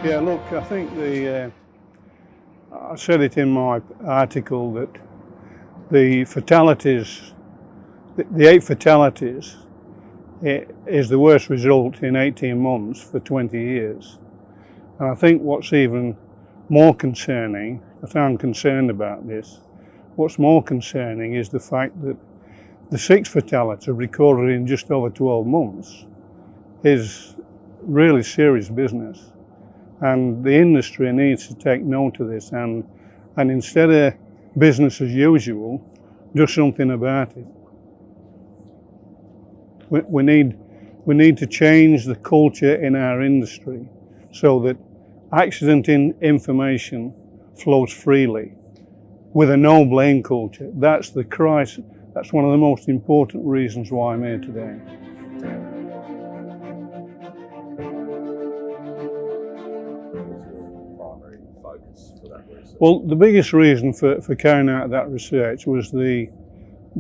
Yeah, look, I think I said it in my article that the fatalities, the 8 fatalities, is the worst result in 18 months for 20 years. And I think what's even more concerning, if I'm concerned about this, what's more concerning is the fact that the 6 fatalities recorded in just over 12 months is really serious business. And the industry needs to take note of this and instead of business as usual, do something about it. We need to change the culture in our industry so that accident information flows freely with a no blame culture. That's the crisis. That's one of the most important reasons why I'm here today. Well, the biggest reason for carrying out that research was the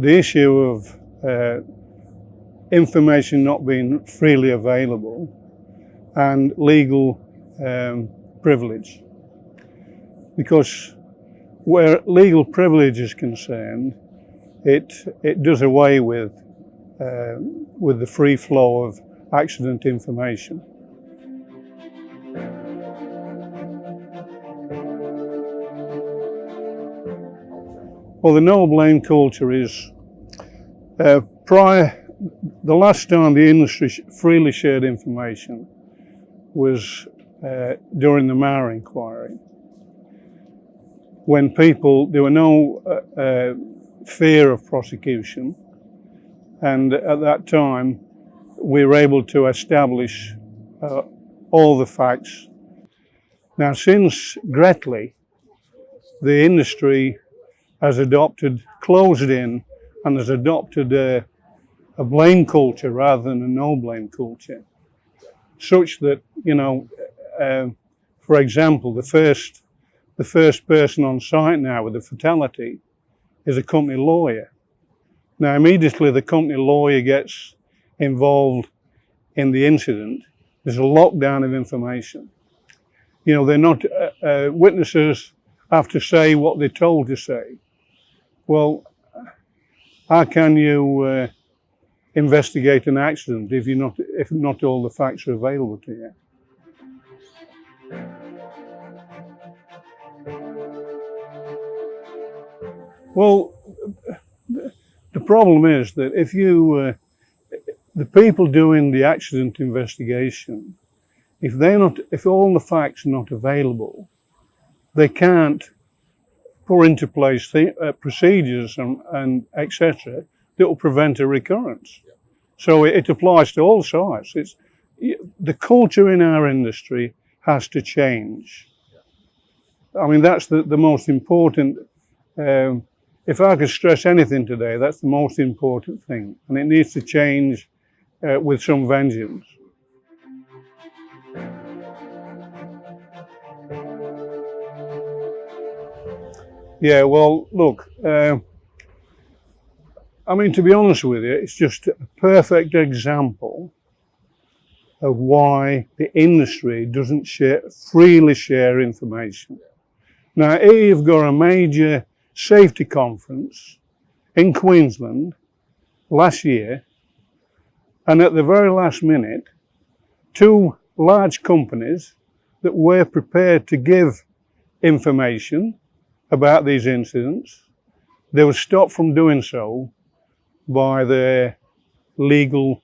issue of information not being freely available and legal privilege. Because where legal privilege is concerned, it does away with the free flow of accident information. Well, the no blame culture is the last time the industry freely shared information was during the Moura inquiry, when there were no fear of prosecution, and at that time we were able to establish all the facts. Now, since Gretley, the industry has closed in and has adopted a blame culture rather than a no blame culture, such that, for example, the first person on site now with a fatality is a company lawyer. Now, immediately the company lawyer gets involved in the incident, there's a lockdown of information. They're not, witnesses have to say what they're told to say. Well, how can you investigate an accident if not all the facts are available to you? Well, the problem is that if the people doing the accident investigation, if all the facts are not available, they can't put into place procedures and etc. that will prevent a recurrence. So it applies to all sides. The culture in our industry has to change. I mean, that's the most important. If I could stress anything today, that's the most important thing, and it needs to change with some vengeance. Yeah, well, look, I mean, to be honest with you, it's just a perfect example of why the industry doesn't freely share information. Now, here you've got a major safety conference in Queensland last year, and at the very last minute, 2 large companies that were prepared to give information about these incidents, they were stopped from doing so by their legal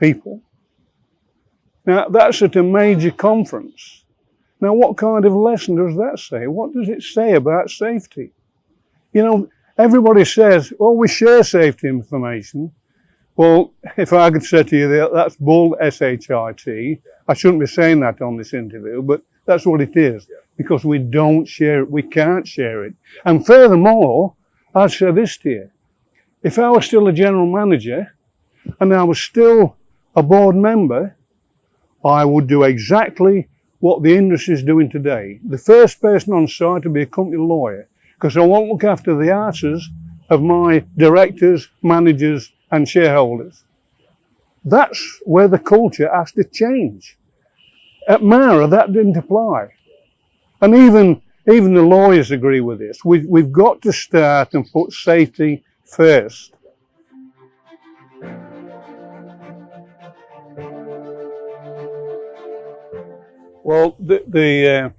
people. Now, that's at a major conference. Now, what kind of lesson does that say? What does it say about safety? Everybody says, oh, we share safety information. Well, if I could say to you that's bull, S-H-I-T, I shouldn't be saying that on this interview, but that's what it is, because we don't share it, we can't share it. And furthermore, I'd say this to you, if I was still a general manager and I was still a board member, I would do exactly what the industry is doing today. The first person on site would be a company lawyer, because I won't look after the asses of my directors, managers and shareholders. That's where the culture has to change. At Moura, that didn't apply. And even the lawyers agree with this. We've got to start and put safety first. Well, the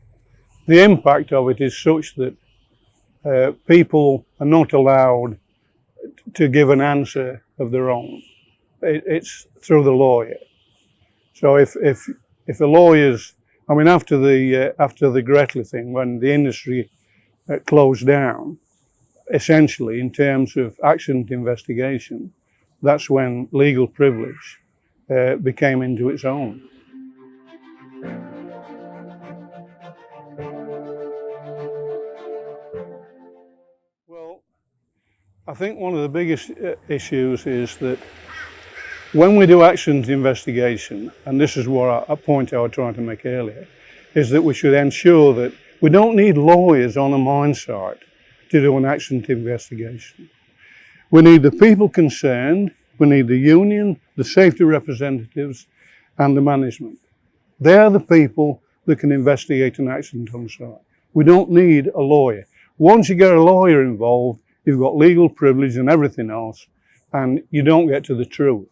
impact of it is such that people are not allowed to give an answer of their own. It's through the lawyer. So if the lawyers, I mean, after the Gretla thing, when the industry closed down, essentially in terms of accident investigation, that's when legal privilege became into its own. Well, I think one of the biggest issues is that when we do accident investigation, and this is what a point I was trying to make earlier, is that we should ensure that we don't need lawyers on a mine site to do an accident investigation. We need the people concerned, we need the union, the safety representatives, and the management. They're the people that can investigate an accident on site. We don't need a lawyer. Once you get a lawyer involved, you've got legal privilege and everything else, and you don't get to the truth.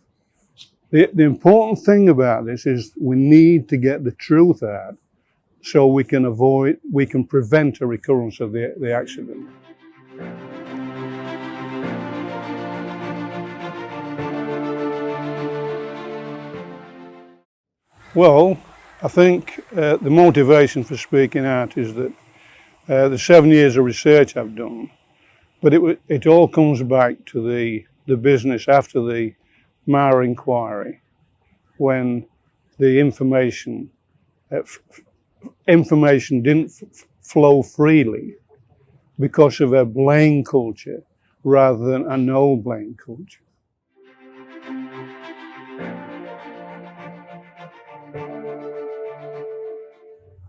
The important thing about this is we need to get the truth out so we can prevent a recurrence of the accident. Well, I think the motivation for speaking out is that the 7 years of research I've done, but it all comes back to the business after the Moura inquiry, when the information didn't flow freely because of a blame culture rather than a no blame culture.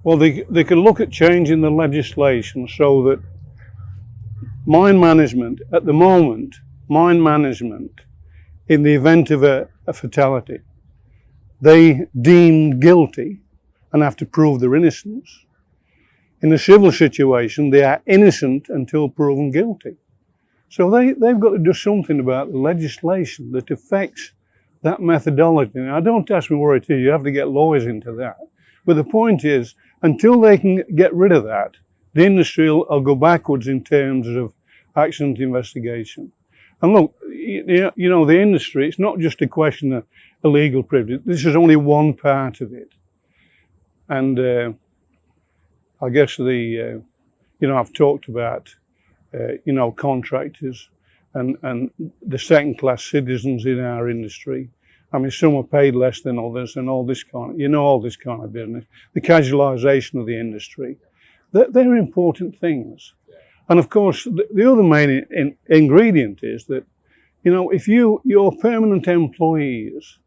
Well, they could look at changing the legislation so that mine management, at the moment, in the event of a fatality, they deem guilty and have to prove their innocence. In a civil situation, they are innocent until proven guilty. So they've got to do something about the legislation that affects that methodology. Now, don't ask me where it is, you have to get lawyers into that. But the point is, until they can get rid of that, the industry will go backwards in terms of accident investigation. And look, you know, the industry, it's not just a question of illegal privilege. This is only one part of it. And I guess I've talked about, contractors and the second-class citizens in our industry. I mean, some are paid less than others and all this kind of business. The casualisation of the industry. They're important things. And of course, the other main ingredient is that, if you're permanent employees,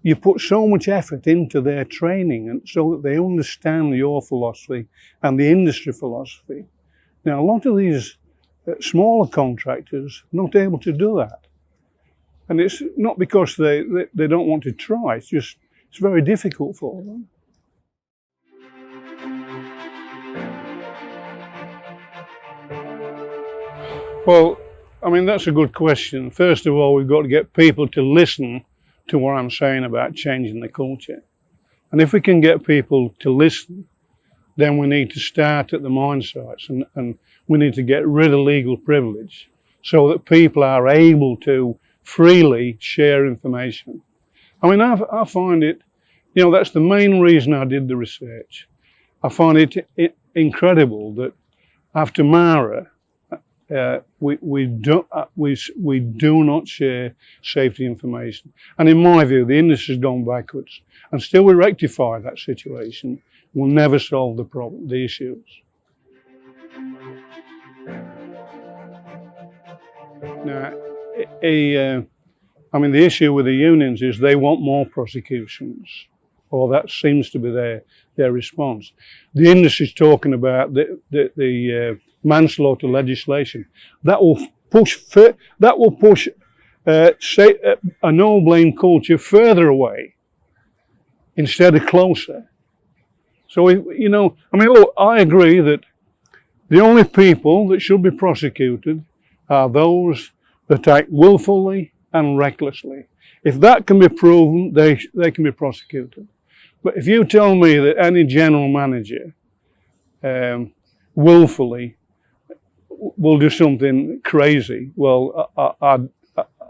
you put so much effort into their training and so that they understand your philosophy and the industry philosophy. Now, a lot of these smaller contractors are not able to do that. And it's not because they don't want to try, it's very difficult for them. Well, I mean, that's a good question. First of all, we've got to get people to listen to what I'm saying about changing the culture. And if we can get people to listen, then we need to start at the mine sites and we need to get rid of legal privilege so that people are able to freely share information. I mean, I find it, that's the main reason I did the research. I find it incredible that after Moura, we do not share safety information. And in my view, the industry's gone backwards. Until we rectify that situation, we'll never solve the issues. Now, the issue with the unions is they want more prosecutions, or that seems to be their response. The industry's talking about the manslaughter legislation that will push a no blame culture further away instead of closer. So, you know, I mean, look, I agree that the only people that should be prosecuted are those that act willfully and recklessly. If that can be proven, they can be prosecuted. But if you tell me that any general manager willfully will do something crazy, well,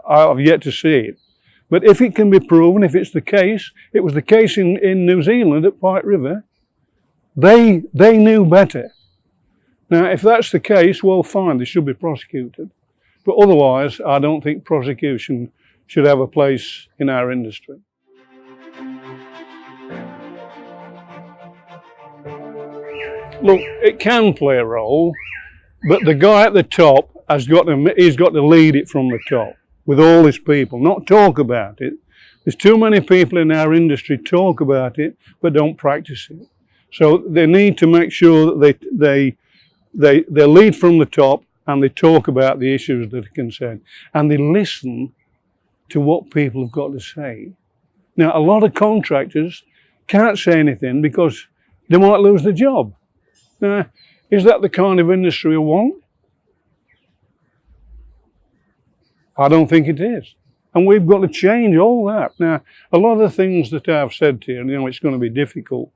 I've yet to see it. But if it can be proven, if it's the case, it was the case in New Zealand at White River, they knew better. Now, if that's the case, well, fine, they should be prosecuted. But otherwise, I don't think prosecution should have a place in our industry. Look, it can play a role, but the guy at the top he's got to lead it from the top with all his people, not talk about it. There's too many people in our industry talk about it, but don't practice it. So they need to make sure that they lead from the top and they talk about the issues that are concerned. And they listen to what people have got to say. Now, a lot of contractors can't say anything because they might lose their job. Now, is that the kind of industry we want? I don't think it is. And we've got to change all that. Now, a lot of the things that I've said to you, you know, it's going to be difficult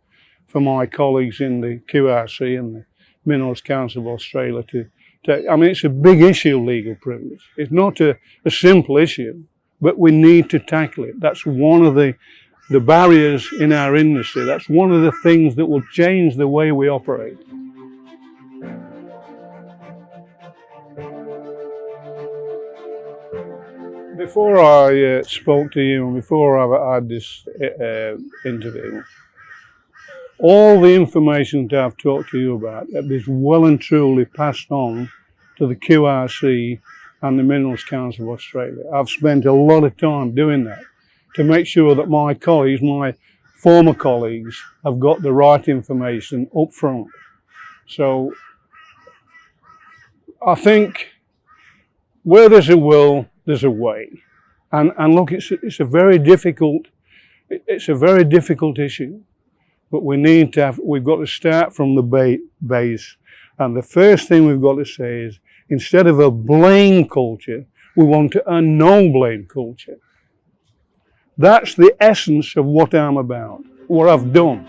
for my colleagues in the QRC and the Minerals Council of Australia to I mean, it's a big issue, legal privilege. It's not a simple issue, but we need to tackle it. That's one of the barriers in our industry. That's one of the things that will change the way we operate. Before I spoke to you and before I had this interview, all the information that I've talked to you about is well and truly passed on to the QRC and the Minerals Council of Australia. I've spent a lot of time doing that to make sure that my colleagues, my former colleagues, have got the right information up front. So I think where there's a will, there's a way. And look, it's a very difficult issue. But we've got to start from the base. And the first thing we've got to say is, instead of a blame culture, we want a no blame culture. That's the essence of what I'm about, what I've done.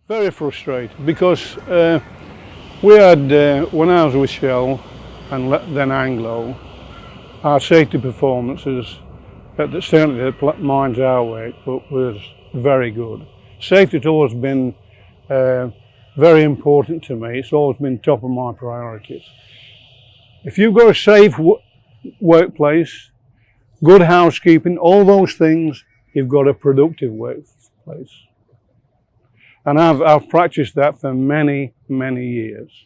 Very frustrated because we had, when I was with Shell, and then Anglo, our safety performances, certainly the mines our way, but was very good. Safety has always been very important to me. It's always been top of my priorities. If you've got a safe workplace, good housekeeping, all those things, you've got a productive workplace. And I've practiced that for many, many years.